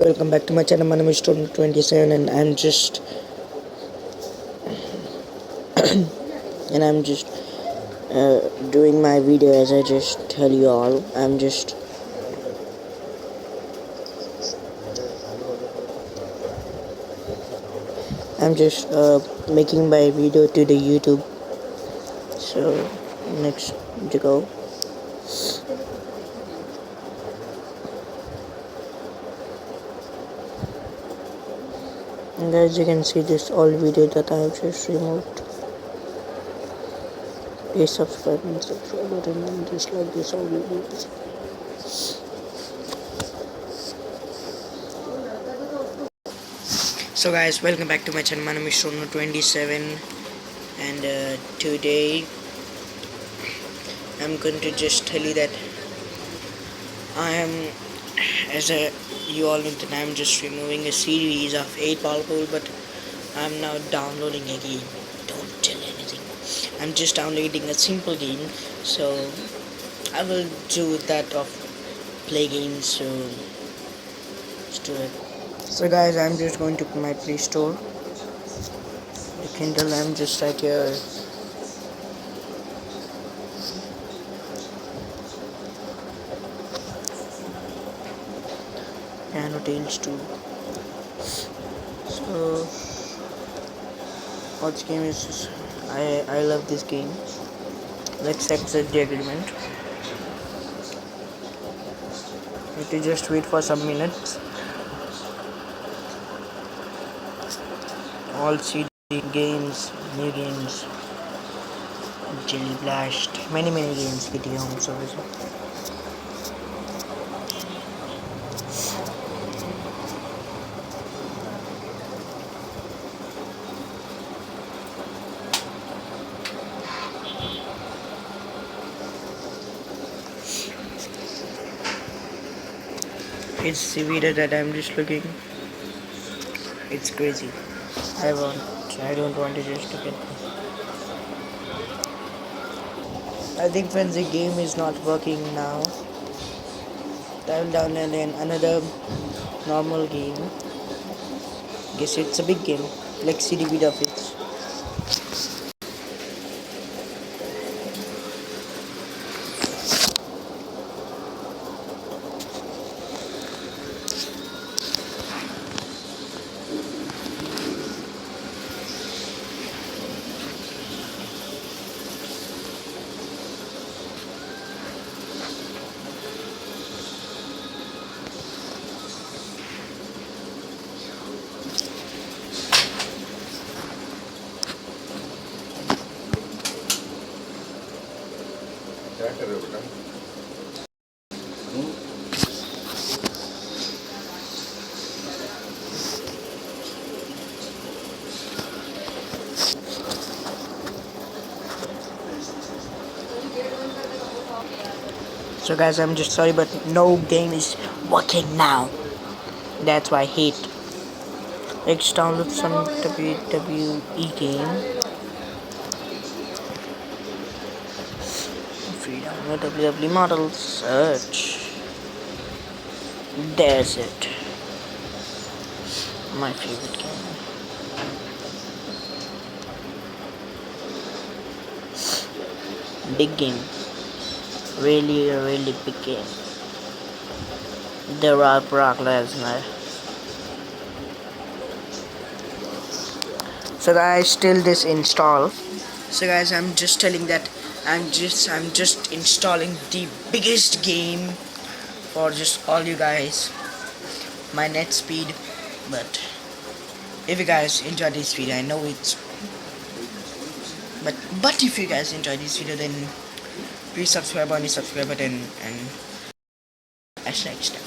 Welcome back to my channel. My name is Student27 and I'm just doing my video as I just tell you all. I'm just making my video to the YouTube. So next to go. And guys, you can see this all video that I have just removed. Please subscribe and button and just like this all videos. So guys, welcome back to my channel. My name is Shono27 and today I'm going to just tell you that I am, you all know that I'm just removing a series of 8 Ball Pool, but I'm now downloading a game. Don't tell anything. I'm just downloading a simple game, so I will do that of play games, so let's do it. So guys, I'm just going to my Play Store. The Kindle, I'm just right here. Piano Tales 2. So what game is this? I love this game. Let's accept the agreement. Need to just wait for some minutes. All CD games, new games, Jelly Blast, many games get you home service. It's the video that I'm just looking. It's crazy. I don't want to just look at this. I think friends, the game is not working now. Dial down and then another normal game. Guess it's a big game, like CDB Duffits. So guys, I'm just sorry, but no game is working now. That's why I hate. Let's download some WWE game. Free download WWE model. Search. There's it. My favorite game. Big game. Really big game. The Brock Lesnar. So guys, still this install. So guys, I'm just telling that I'm just installing the biggest game for just all you guys. My net speed, but if you guys enjoy this video, I know it's but if you guys enjoy this video, then please subscribe on the subscribe button and next time.